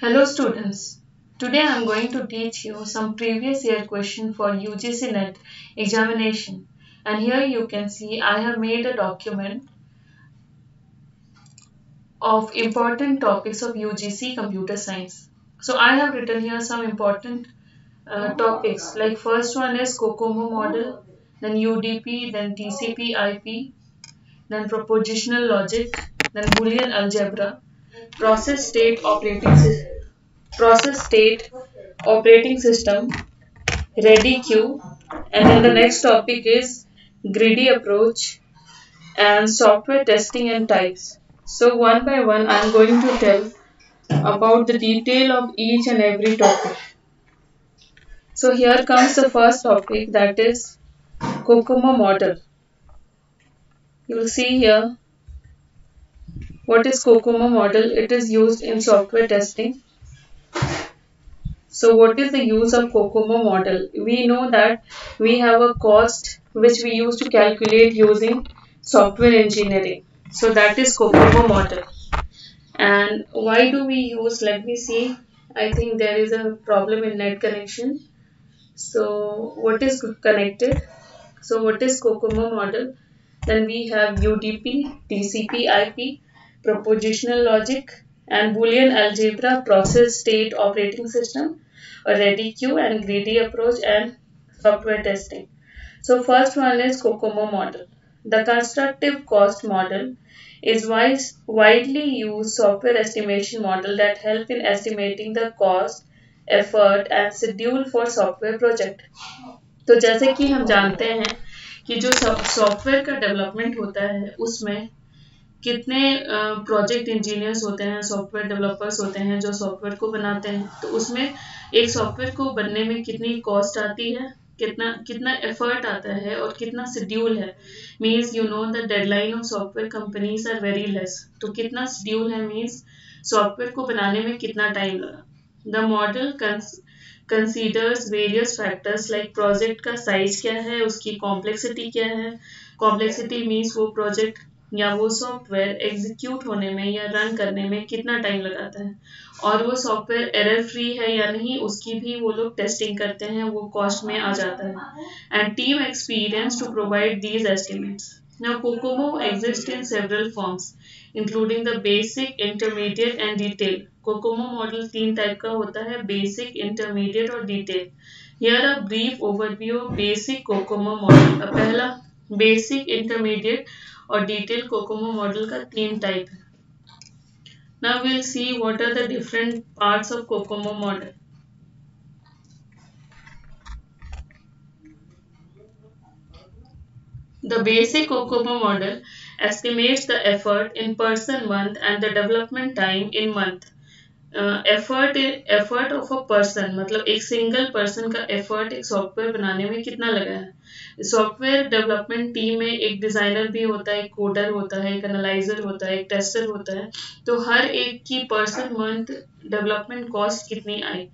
Hello students. Today I am going to teach you some previous year question for UGC NET examination. And here you can see I have made a document of important topics of UGC computer science. So I have written here some important topics like first one is COCOMO model, then UDP, then TCP IP, then propositional logic, then Boolean algebra, process state operating system. Process state operating system, ready queue, and then the next topic is greedy approach and software testing and types. So one by one I am going to tell about the detail of each and every topic. So here comes the first topic, that is COCOMO model. You will see here what is COCOMO model. It is used in software testing. So what is the use of COCOMO model? We know that we have a cost which we use to calculate using software engineering. So that is COCOMO model. And why do we use, let me see, I think there is a problem in net connection. So what is connected? So what is COCOMO model? Then we have UDP, TCP IP, propositional logic, and Boolean algebra, process state operating system, a ready queue, and greedy approach, and software testing. So first one is COCOMO model. The constructive cost model is widely used software estimation model that help in estimating the cost, effort, and schedule for software project. तो जैसे कि हम जानते हैं कि जो software का development होता है उसमें कितने प्रोजेक्ट इंजीनियर्स होते हैं, सॉफ्टवेयर डेवलपर्स होते हैं जो सॉफ्टवेयर को बनाते हैं, तो उसमें एक सॉफ्टवेयर को बनने में कितनी कॉस्ट आती है, कितना कितना एफर्ट आता है और कितना शेड्यूल है. Means you know the deadline of software companies are very less. तो कितना शेड्यूल है मीन्स सॉफ्टवेयर को बनाने में कितना टाइम लगा. The model considers various factors like project का साइज क्या है, उसकी कॉम्प्लेक्सिटी क्या है. कॉम्प्लेक्सिटी मीन्स वो प्रोजेक्ट या वो सॉफ्टवेयर एग्जीक्यूट होने में या रन करने में कितना टाइम लगाता है, और वो सॉफ्टवेयर एरर फ्री है या नहीं उसकी भी वो लोग टेस्टिंग करते हैं, वो कॉस्ट में आ जाता है. And team experience to provide these estimates. Now COCOMO exists in several forms including the basic, intermediate and detail. COCOMO model तीन टाइप का होता है, basic, intermediate और detail. Here a brief overview of basic COCOMO model. पहला basic, intermediate और detail COCOMO model का तीन type है. Now we'll see what are the different parts of COCOMO model. The basic COCOMO model estimates the effort in person month and the development time in month. Effort of a person मतलब एक single person का effort एक software बनाने में कितना लगा है. Software development team में एक डिजाइनर भी होता है, एक कोडर होता है, एक एनालाइजर होता है, एक टेस्टर होता है. तो हर एक की पर्सन मंथ डेवलपमेंट कॉस्ट कितनी आई.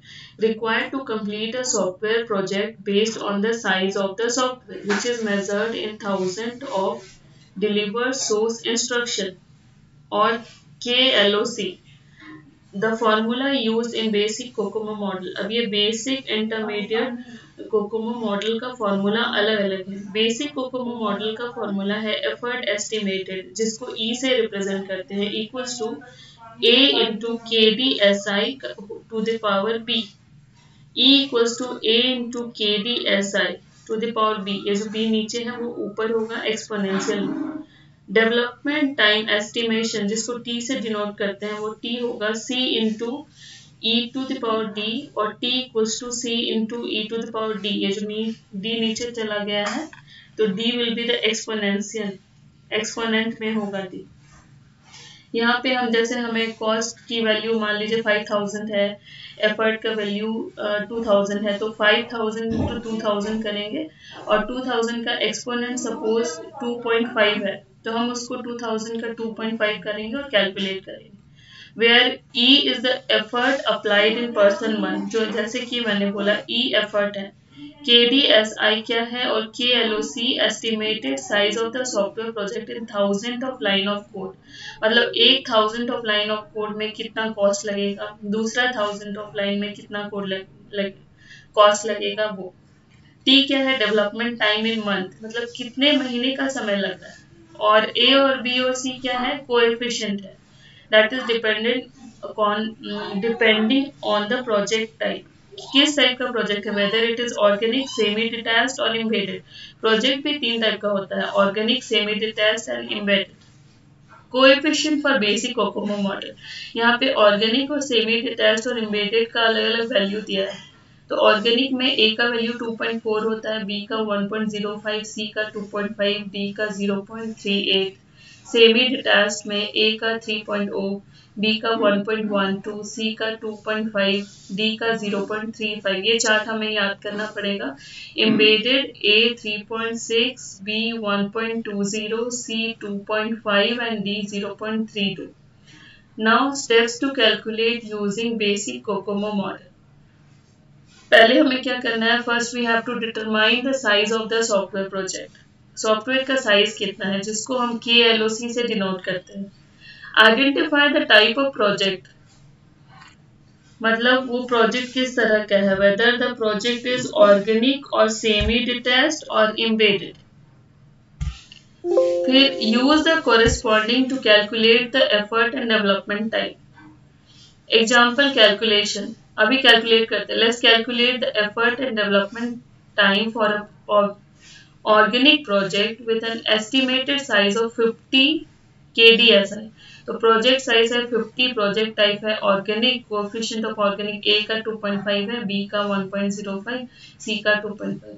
Required to complete a software project based on the size of the software which is measured in thousand of delivered source instruction और KLOC. The formula use in basic COCOMO model. अब ये basic intermediate COCOMO model का formula अलग अलग है. Basic COCOMO model का formula है effort estimated, जिसको ई से रिप्रेजेंट करते हैं, equals to A into KDSI to the power B. E equals to A into KDSI to the power B. ये जो बी नीचे है वो ऊपर होगा एक्सपोनेंशियल. डेवलपमेंट टाइम एस्टिमेशन जिसको टी से डिनोट करते हैं वो टी होगा C into E to the power D, और T equals to C into E to the power D. ये जो डी नीचे चला गया है तो D will be the exponential, exponent में होगा डी. यहाँ पे हम जैसे हमें कॉस्ट की वैल्यू मान लीजिए 5000 है, एफर्ट का वैल्यू 2000 है, तो 5000 इंटू 2000 करेंगे और 2000 का एक्सपोनेंट सपोज 2.5 है तो हम उसको 2000 का 2.5 करेंगे और कैलकुलेट करेंगे. Where E is the effort applied in person month. जो जैसे कि मैंने बोला E एफर्ट है, KDSI क्या है और KLOC estimated size of the software project in thousand of line of code, मतलब 1000 ऑफ लाइन ऑफ कोड में कितना कॉस्ट लगेगा, दूसरा 1000 ऑफ लाइन में कितना कोड कॉस्ट लगेगा वो। टी क्या है, डेवलपमेंट टाइम इन मंथ, मतलब कितने महीने का समय लग रहा है। और ए और बी और सी क्या है, कोएफिशिएंट है, that is depending on the project type, किस टाइप का प्रोजेक्ट है, whether it is organic, semi detached और एम्बेडेड। प्रोजेक्ट भी 3 टाइप का होता है, organic, semi detached and embedded. Coefficient for basic COCOMO model, यहाँ पे ऑर्गेनिक और सेमी डिटैच्ड और एम्बेडेड का अलग अलग वैल्यू दिया है। तो ऑर्गेनिक में ए का वैल्यू 2.4 होता है, बी का 1.05, सी का 2.5, डी का 0.38। सेमी डिटैच्ड में ए का 3.0, बी का 1.12, सी का 2.5, डी का 0.35। ये चार्ट हमें याद करना पड़ेगा। Embedded A 3.6, B 1.20, C 2.5 and D 0.32। Now steps to calculate using basic COCOMO model. पहले हमें क्या करना है, first we have to determine the size of the software project. Software का साइज कितना है, जिसको हम KLOC से डिनोट करते हैं। Identify the type of project, मतलब वो प्रोजेक्ट किस तरह का है, whether the project is organic और सेमी डिटैच्ड और एम्बेडेड। फिर use the corresponding to calculate the effort and development time. Example calculation, अभी कैलकुलेट करते हैं। Let's calculate the effort and development time for a organic project with an estimated size of 50 KDSI। तो project size है 50, project type है organic, coefficient of organic A का 2.5 है, B का 1.05, सी का 2.5।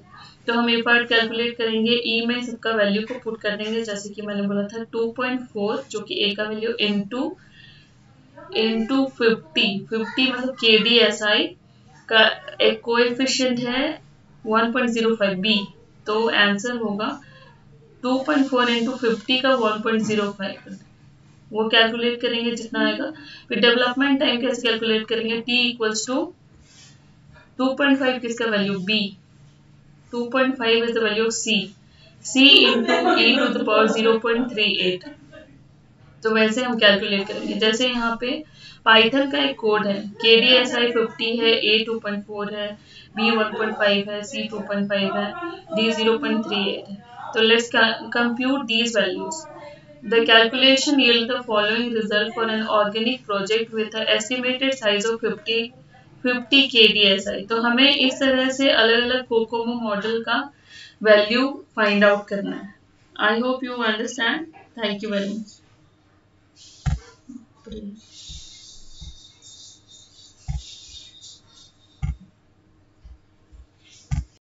तो हम एफर्ट कैलकुलेट करेंगे, ई में सबका वैल्यू को पुट कर देंगे, जैसे कि मैंने बोला था 2.4 जो कि ए का वैल्यू इनटू 50 मतलब KDSI का एक कोएफिशिएंट है 1.05 बी, तो आंसर होगा 2.4 इंटू 50 का 1.05। वो कैलकुलेट करेंगे जितना आएगा। फिर डेवलपमेंट टाइम कैसे कैलकुलेट करेंगे, t इक्वल्स टू 2.5 किसका value, b, 2.5 is the value of c into e to the power 0.38। तो वैसे हम कैलकुलेट करेंगे। जैसे यहाँ पे पाइथन का एक कोड है, KDSI 50 है, A 2.4 है, B 1.5 है, C 2.5 है, D 0.38 है। तो let's compute these values. The calculation yield the following result for an organic project with an estimated size of 50 KDSI. तो हमें इस तरह से अलग अलग कोकोमो मॉडल का वैल्यू फाइंड आउट करना है। I hope you understand. Thank you very much.